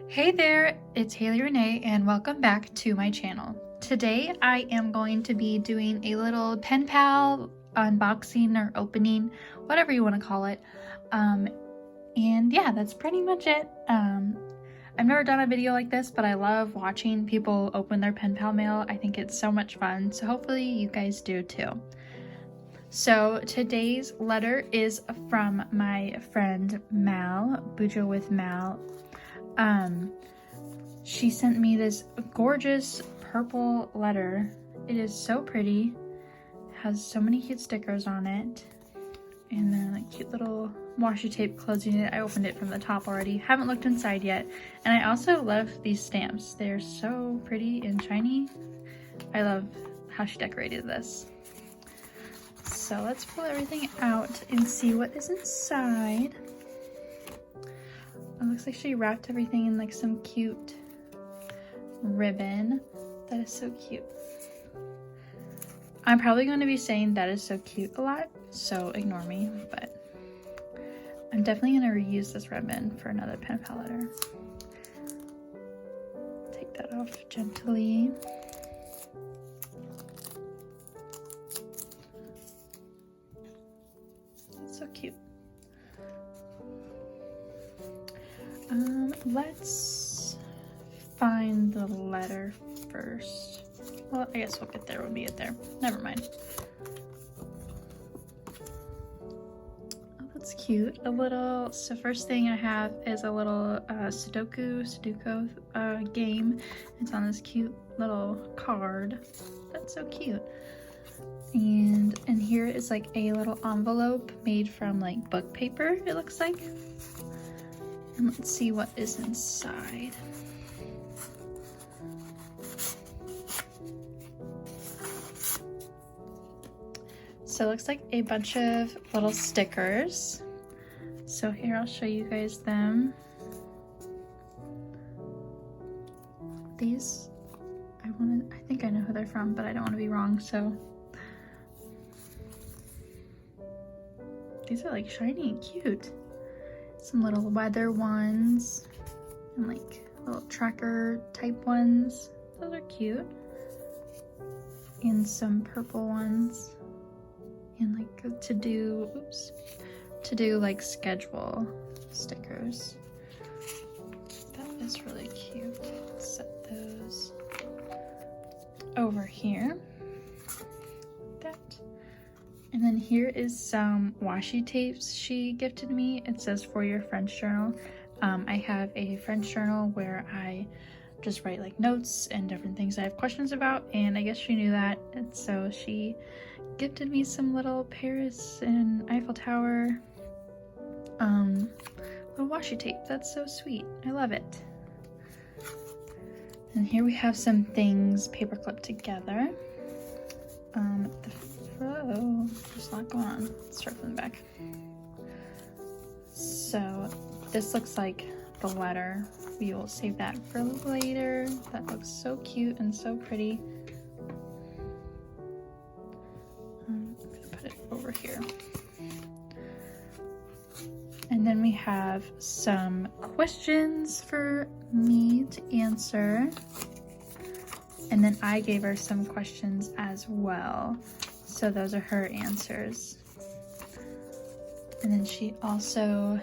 Hey there, it's Haley Renee and welcome back to my channel. Today I am going to be doing a little pen pal unboxing or opening, whatever you want to call it. And yeah, that's pretty much it. I've never done a video like this, but I love watching people open their pen pal mail. I think it's so much fun, so hopefully you guys do too. So today's letter is from my friend Mal, Bujo with Mal. She sent me this gorgeous purple letter. It is so pretty, has so many cute stickers on it, and then like cute little washi tape closing it. I opened it from the top already, haven't looked inside yet. And I also love these stamps. They're so pretty and shiny. I love how she decorated this. So let's pull everything out and see what is inside. It looks like she wrapped everything in like some cute ribbon. That is so cute. I'm probably going to be saying that is so cute a lot, so ignore me, but I'm definitely going to reuse this ribbon for another pen pal letter. Take that off gently. That's so cute. Let's find the letter first. Well, I guess we'll get there when we get there. Never mind. Oh, that's cute. A little, so first thing I have is a little Sudoku game. It's on this cute little card. That's so cute. And here is like a little envelope made from like book paper, it looks like. And let's see what is inside. So it looks like a bunch of little stickers. So here, I'll show you guys them. These, I think I know who they're from, but I don't want to be wrong, so. These are like shiny and cute. Some little weather ones and like little tracker type ones. Those are cute. And some purple ones. And like to do like schedule stickers. That is really cute. Let's set those over here. That. And then here is some washi tapes she gifted me. It says for your French journal. I have a French journal where I just write like notes and different things I have questions about, and I guess she knew that, and so she gifted me some little Paris and Eiffel Tower little washi tape. That's so sweet. I love it. And here we have some things paper clipped together. Oh, there's a lot going on. Let's start from the back. So this looks like the letter. We will save that for later. That looks so cute and so pretty. I'm gonna put it over here. And then we have some questions for me to answer. And then I gave her some questions as well. So those are her answers. And then she also,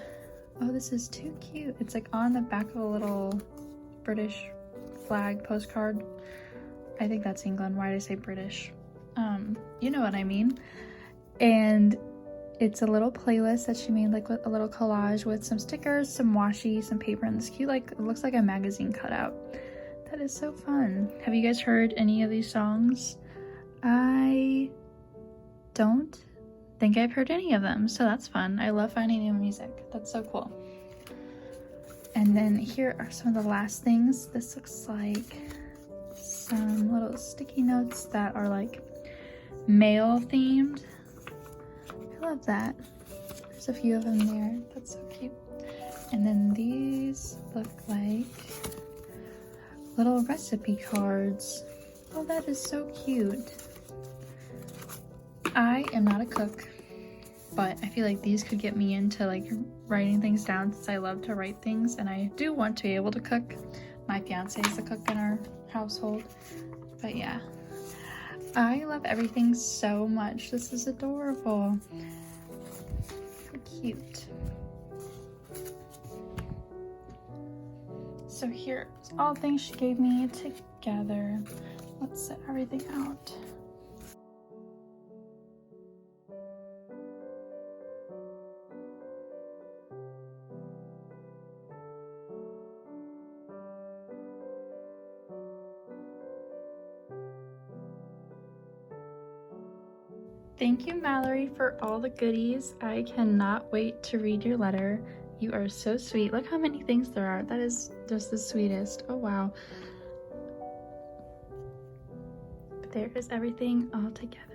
oh, this is too cute. It's like on the back of a little British flag postcard. I think that's England. Why did I say British? You know what I mean. And it's a little playlist that she made, like with a little collage with some stickers, some washi, some paper, and this cute, like, it looks like a magazine cutout. That is so fun. Have you guys heard any of these songs? I don't think I've heard any of them, so that's fun. I love finding new music. That's so cool. And then here are some of the last things. This looks like some little sticky notes that are like mail themed. I love that. There's a few of them there. That's so cute. And then these look like little recipe cards. Oh, that is so cute. I am not a cook, but I feel like these could get me into like writing things down since I love to write things and I do want to be able to cook. My fiance is the cook in our household, but yeah. I love everything so much. This is adorable. How cute. So here's all the things she gave me together. Let's set everything out. Thank you, Mallory, for all the goodies. I cannot wait to read your letter. You are so sweet. Look how many things there are. That is just the sweetest. Oh, wow. But there is everything all together.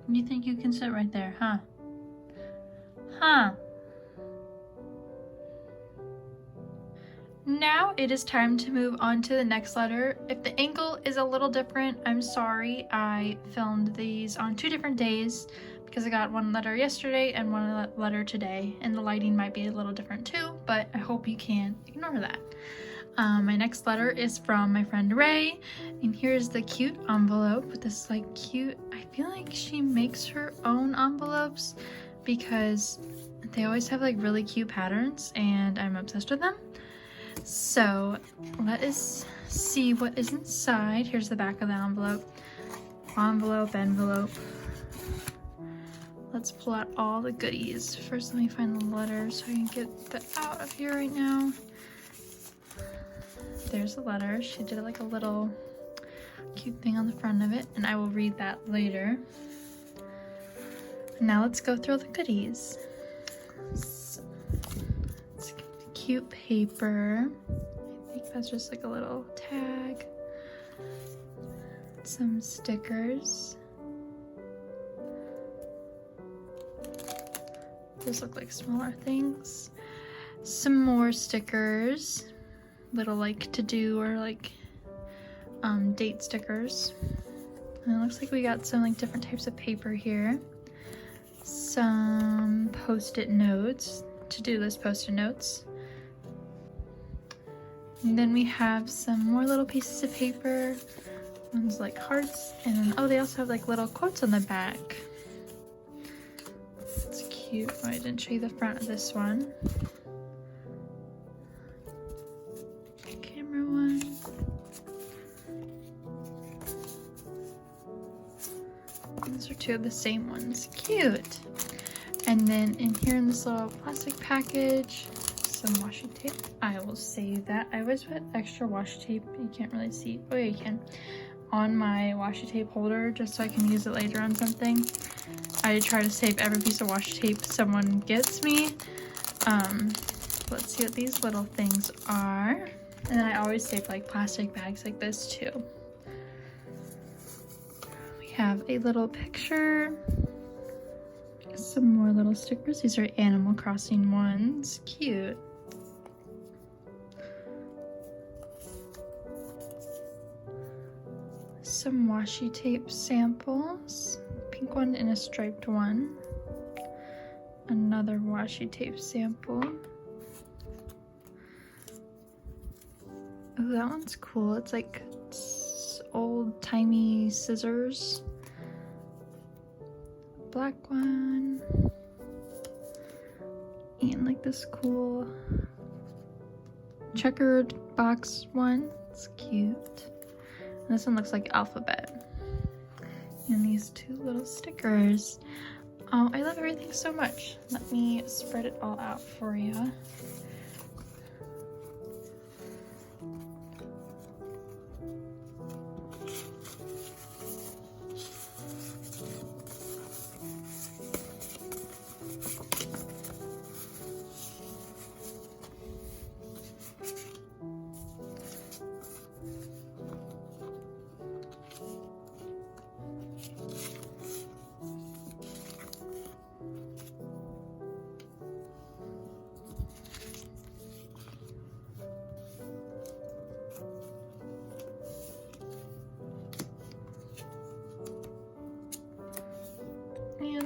You think you can sit right there, huh? Huh? Now it is time to move on to the next letter. If the angle is a little different, I'm sorry. I filmed these on 2 different days because I got one letter yesterday and one letter today, and the lighting might be a little different too, but I hope you can ignore that. My next letter is from my friend Ray, and here's the cute envelope with this like cute, I feel like she makes her own envelopes because they always have like really cute patterns and I'm obsessed with them. So let us see what is inside. Here's the back of the envelope. Envelope. Let's pull out all the goodies. First, let me find the letter so I can get that out of here right now. There's the letter. She did like a little cute thing on the front of it, and I will read that later. Now let's go through the goodies. So, let's get the cute paper. I think that's just like a little tag. Some stickers. Those look like smaller things. Some more stickers. Little like to do or like date stickers. And it looks like we got some like different types of paper here. Some post-it notes, to-do list post-it notes. And then we have some more little pieces of paper. One's like hearts, and then, oh, they also have like little quotes on the back. It's cute. Oh, I didn't show you the front of this one. Camera one. These are 2 of the same ones. Cute. And then in here in this little plastic package, some washi tape. I will save that. I always put extra washi tape. You can't really see. Oh yeah, you can. On my washi tape holder just so I can use it later on something. I try to save every piece of washi tape someone gets me. Let's see what these little things are. And then I always save like plastic bags like this too. We have a little picture. Some more little stickers. These are Animal Crossing ones. Cute. Some washi tape samples. Pink one and a striped one. Another washi tape sample. Oh, that one's cool. It's like old-timey scissors. Black one. And like this cool checkered box one. It's cute. And this one looks like alphabet. And these 2 little stickers. Oh, I love everything so much. Let me spread it all out for you.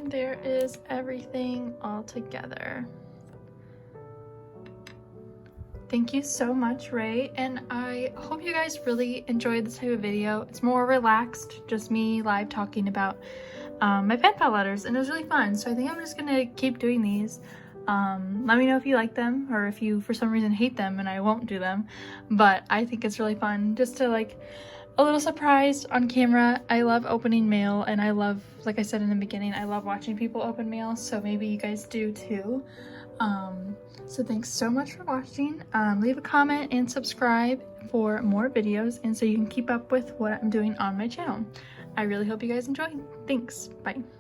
there is everything all together. Thank you so much, Ray, and I hope you guys really enjoyed this type of video. It's more relaxed, just me live talking about my pen pal letters, and it was really fun, so I think I'm just gonna keep doing these. Let me know if you like them, or if you for some reason hate them and I won't do them, but I think it's really fun just to like a little surprise on camera. I love opening mail, and I love, like I said in the beginning, I love watching people open mail, so maybe you guys do too. So thanks so much for watching. Leave a comment and subscribe for more videos, and so you can keep up with what I'm doing on my channel. I really hope you guys enjoy. Thanks. Bye.